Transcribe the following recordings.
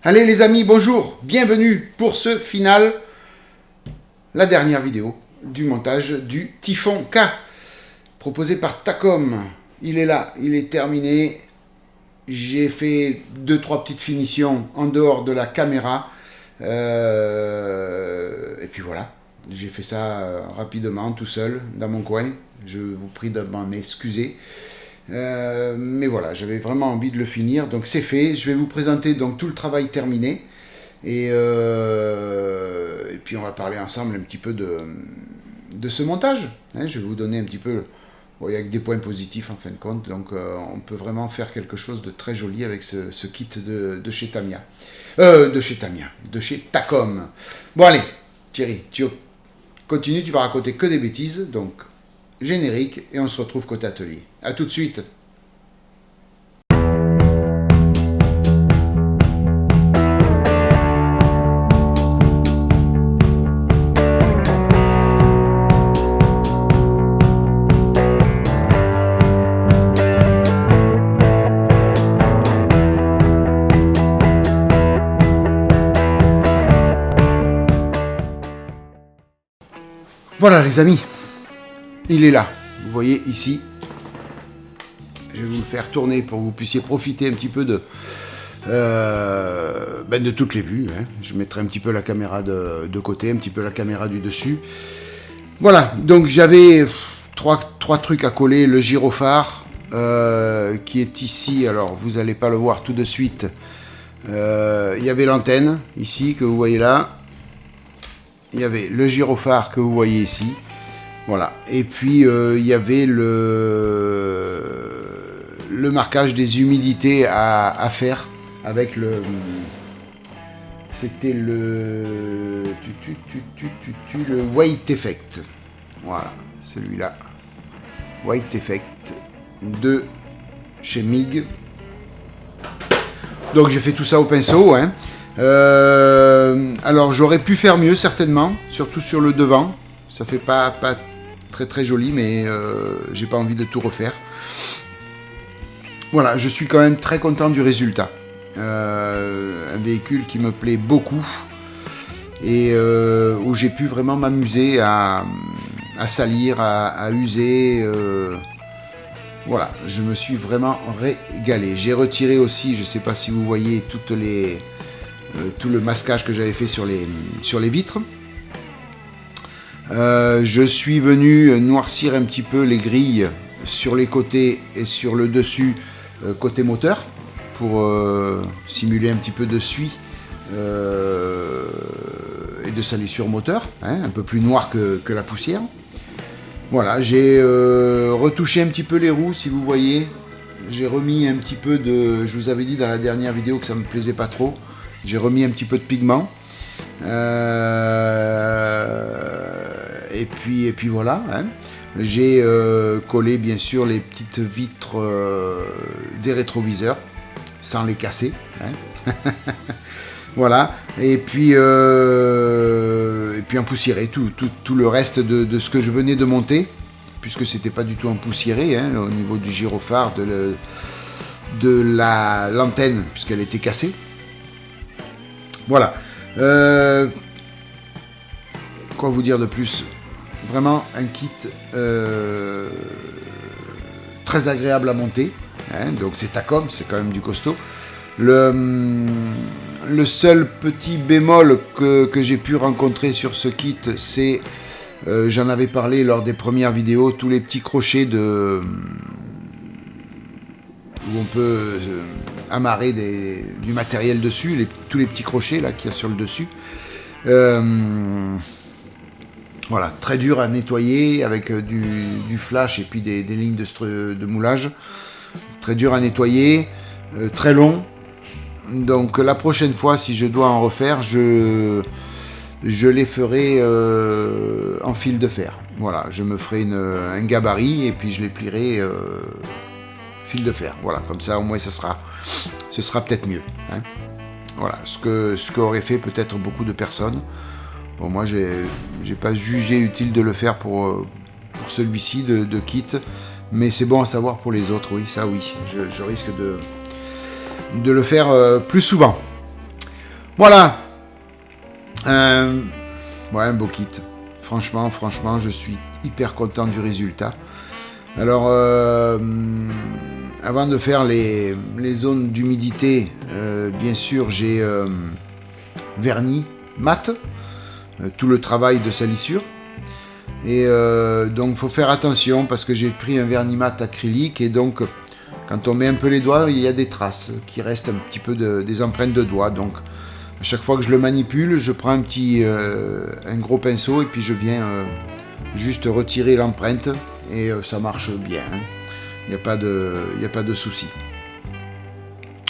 Allez les amis, bonjour, bienvenue pour ce final, la dernière vidéo du montage du Typhon K, proposé par Takom. Il est là, il est terminé. J'ai fait 2-3 petites finitions en dehors de la caméra. Et puis voilà, j'ai fait ça rapidement, tout seul, dans mon coin. Je vous prie de m'en excuser. Mais voilà, j'avais vraiment envie de le finir, donc c'est fait. Je vais vous présenter donc tout le travail terminé et puis on va parler ensemble un petit peu de ce montage. Je vais vous donner un petit peu, bon, il y a que des points positifs en fin de compte, donc on peut vraiment faire quelque chose de très joli avec ce kit de chez Tamiya, de chez Takom. Bon allez, Thierry, tu continues, tu vas raconter que des bêtises, donc générique et on se retrouve côté atelier. A tout de suite. Voilà les amis, il est là. Vous voyez ici, je vais vous le faire tourner pour que vous puissiez profiter un petit peu de toutes les vues. Je mettrai un petit peu la caméra de côté, un petit peu la caméra du dessus. Voilà, donc j'avais trois trucs à coller. Le gyrophare qui est ici, alors vous n'allez pas le voir tout de suite. Il y avait l'antenne ici que vous voyez là. Il y avait le gyrophare que vous voyez ici. Voilà, et puis il y avait le marquage des humidités à faire avec le... C'était le White Effect. Voilà, celui-là. White Effect de chez MIG. Donc j'ai fait tout ça au pinceau. Alors j'aurais pu faire mieux certainement, surtout sur le devant. Ça fait pas très joli, mais j'ai pas envie de tout refaire. Voilà, je suis quand même très content du résultat. Un véhicule qui me plaît beaucoup et où j'ai pu vraiment m'amuser à salir, à user. Voilà, je me suis vraiment régalé. J'ai retiré aussi, je sais pas si vous voyez tout le masquage que j'avais fait sur les vitres. Je suis venu noircir un petit peu les grilles sur les côtés et sur le dessus côté moteur pour simuler un petit peu de suie et de salissure moteur, un peu plus noir que la poussière. Voilà, j'ai retouché un petit peu les roues si vous voyez. J'ai remis un petit peu de... Je vous avais dit dans la dernière vidéo que ça me plaisait pas trop. J'ai remis un petit peu de pigment. Et puis voilà. J'ai collé bien sûr les petites vitres des rétroviseurs sans les casser. Voilà. Et puis empoussiéré tout le reste de ce que je venais de monter, puisque c'était pas du tout empoussiéré au niveau du gyrophare, de l'antenne, puisqu'elle était cassée. Voilà. Quoi vous dire de plus? Vraiment un kit très agréable à monter. Donc c'est Takom, c'est quand même du costaud. Le seul petit bémol que j'ai pu rencontrer sur ce kit, c'est, j'en avais parlé lors des premières vidéos, tous les petits crochets où on peut amarrer du matériel dessus, tous les petits crochets là qu'il y a sur le dessus. Voilà, très dur à nettoyer avec du flash et puis des lignes de moulage. Très dur à nettoyer, très long. Donc la prochaine fois, si je dois en refaire, je les ferai en fil de fer. Voilà, je me ferai un gabarit et puis je les plierai fil de fer. Voilà, comme ça au moins ce sera peut-être mieux. Voilà, ce qu'auraient fait peut-être beaucoup de personnes. Bon, moi j'ai pas jugé utile de le faire pour celui-ci de kit, mais c'est bon à savoir pour les autres, oui, ça oui, je risque de le faire plus souvent. Voilà. Ouais, un beau kit. Franchement, je suis hyper content du résultat. Alors, avant de faire les zones d'humidité, bien sûr, j'ai vernis mat, tout le travail de salissure. Et donc, il faut faire attention parce que j'ai pris un vernis mat acrylique et donc, quand on met un peu les doigts, il y a des traces qui restent un petit peu des empreintes de doigts. Donc, à chaque fois que je le manipule, je prends un gros pinceau et puis je viens juste retirer l'empreinte et ça marche bien. Hein. Il n'y a pas de souci.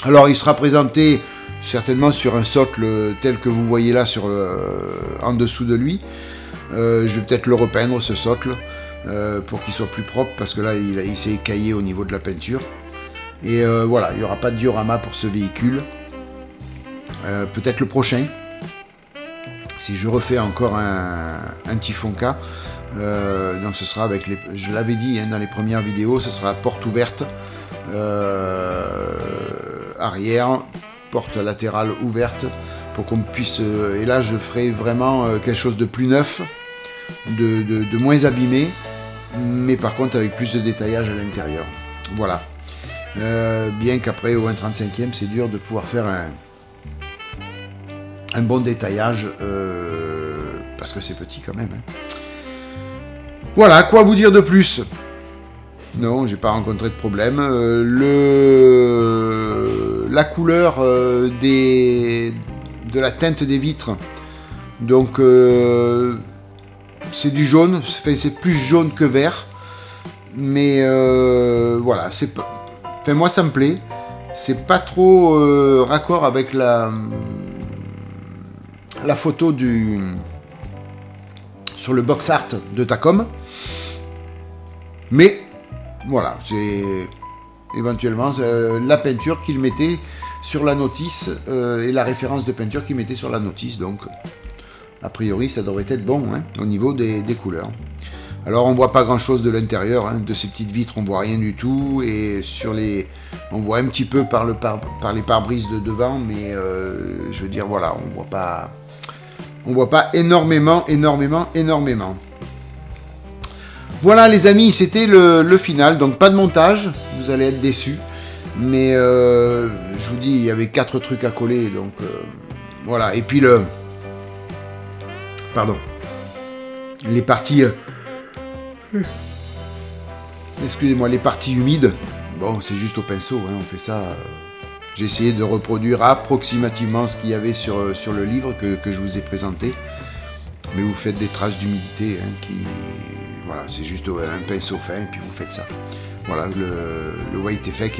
Alors, il sera présenté certainement sur un socle tel que vous voyez là en dessous de lui. Je vais peut-être le repeindre, ce socle, pour qu'il soit plus propre, parce que là, il s'est écaillé au niveau de la peinture. Et voilà, il n'y aura pas de diorama pour ce véhicule. Peut-être le prochain, si je refais encore un Tifonka. Donc ce sera avec je l'avais dit hein, dans les premières vidéos, ce sera porte ouverte, arrière, porte latérale ouverte, pour qu'on puisse... et là, je ferai vraiment quelque chose de plus neuf, de moins abîmé, mais par contre avec plus de détaillage à l'intérieur. Voilà. Bien qu'après, au 1/35e, c'est dur de pouvoir faire un bon détaillage, parce que c'est petit quand même. Hein. Voilà, quoi vous dire de plus? Non, j'ai pas rencontré de problème. La couleur de la teinte des vitres, donc c'est du jaune, c'est plus jaune que vert, mais voilà, c'est pas... Enfin, moi ça me plaît, c'est pas trop raccord avec la photo sur le box art de Takom, mais voilà, c'est éventuellement la peinture qu'il mettait sur la notice et la référence de peinture qu'il mettait sur la notice, donc a priori ça devrait être bon hein, au niveau des couleurs. Alors on voit pas grand chose de l'intérieur, hein, de ces petites vitres on voit rien du tout, et on voit un petit peu par les pare-brises de devant, mais je veux dire voilà, on voit pas énormément. Voilà les amis, c'était le final, donc pas de montage, vous allez être déçus, mais je vous dis, il y avait 4 trucs à coller, donc voilà, et puis les parties, excusez-moi, les parties humides, bon c'est juste au pinceau, hein, on fait ça, j'ai essayé de reproduire approximativement ce qu'il y avait sur le livre que je vous ai présenté, mais vous faites des traces d'humidité, hein, voilà, c'est juste un pinceau fin, et puis vous faites ça. Voilà, le weight effect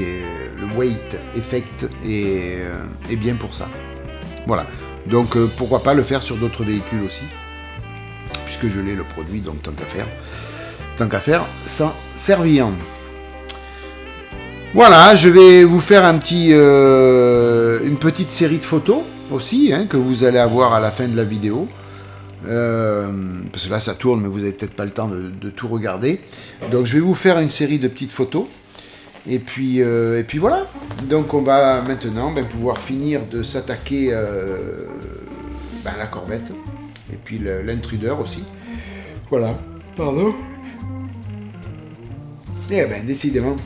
est bien pour ça. Voilà, donc pourquoi pas le faire sur d'autres véhicules aussi, puisque je l'ai le produit, donc tant qu'à faire, s'en servir. Voilà, je vais vous faire une petite série de photos aussi, hein, que vous allez avoir à la fin de la vidéo. Parce que là ça tourne, mais vous n'avez peut-être pas le temps de tout regarder. Donc je vais vous faire une série de petites photos. Et puis voilà. Donc on va maintenant pouvoir finir de s'attaquer à la Corvette. Et puis l'Intruder aussi. Voilà. Pardon. Eh ben décidément.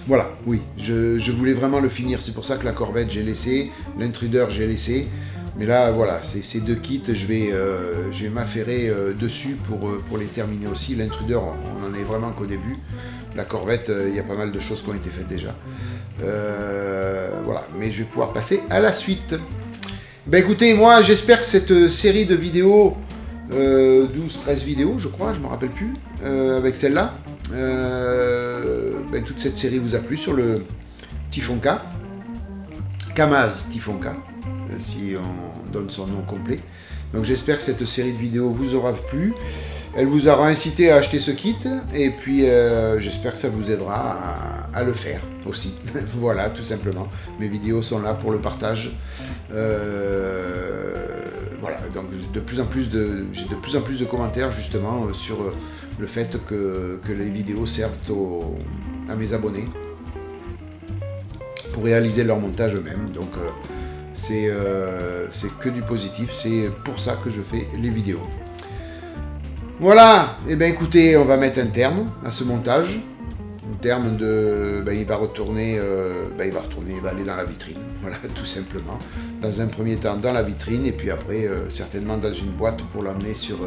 Voilà, oui, je voulais vraiment le finir. C'est pour ça que la Corvette j'ai laissé, l'Intruder j'ai laissé. Mais là, voilà, ces 2 kits, je vais m'affairer dessus pour les terminer aussi. L'Intruder, on en est vraiment qu'au début. La Corvette, il y a pas mal de choses qui ont été faites déjà. Voilà, mais je vais pouvoir passer à la suite. Ben écoutez, moi, j'espère que cette série de vidéos, 12-13 vidéos, je crois, je ne me rappelle plus, avec celle-là, toute cette série vous a plu sur le Tifonka, Kamaz Tifonka, si on donne son nom complet. Donc j'espère que cette série de vidéos vous aura plu. Elle vous aura incité à acheter ce kit, et puis j'espère que ça vous aidera à le faire aussi. Voilà, tout simplement. Mes vidéos sont là pour le partage. Voilà, donc j'ai de plus en plus de commentaires justement sur le fait que les vidéos servent à mes abonnés pour réaliser leur montage eux-mêmes. Donc c'est que du positif, c'est pour ça que je fais les vidéos. Voilà, et bien écoutez, on va mettre un terme à ce montage. Un terme de... il va retourner, il va aller dans la vitrine. Voilà, tout simplement. Dans un premier temps dans la vitrine, et puis après, certainement dans une boîte pour l'emmener sur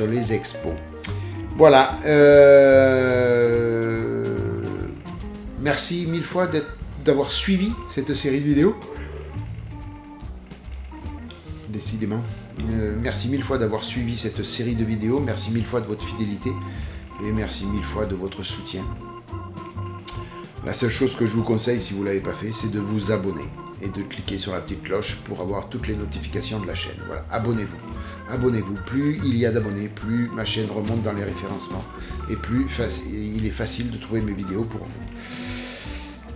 les expos. Voilà. Merci mille fois d'avoir suivi cette série de vidéos. Décidément. Merci mille fois d'avoir suivi cette série de vidéos. Merci mille fois de votre fidélité. Et merci mille fois de votre soutien. La seule chose que je vous conseille, si vous ne l'avez pas fait, c'est de vous abonner et de cliquer sur la petite cloche pour avoir toutes les notifications de la chaîne. Voilà, abonnez-vous. Abonnez-vous. Plus il y a d'abonnés, plus ma chaîne remonte dans les référencements et plus il est facile de trouver mes vidéos pour vous.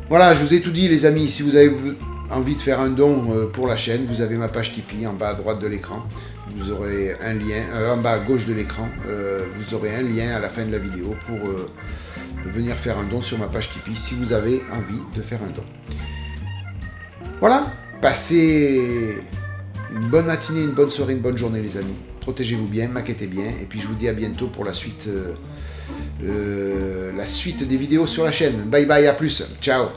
Voilà, je vous ai tout dit les amis. Si vous avez envie de faire un don pour la chaîne, vous avez ma page Tipeee en bas à droite de l'écran. Vous aurez un lien, en bas à gauche de l'écran, vous aurez un lien à la fin de la vidéo pour venir faire un don sur ma page Tipeee si vous avez envie de faire un don. Voilà, passez une bonne matinée, une bonne soirée, une bonne journée les amis. Protégez-vous bien, maquettez bien, et puis je vous dis à bientôt pour la suite des vidéos sur la chaîne. Bye bye, à plus, ciao.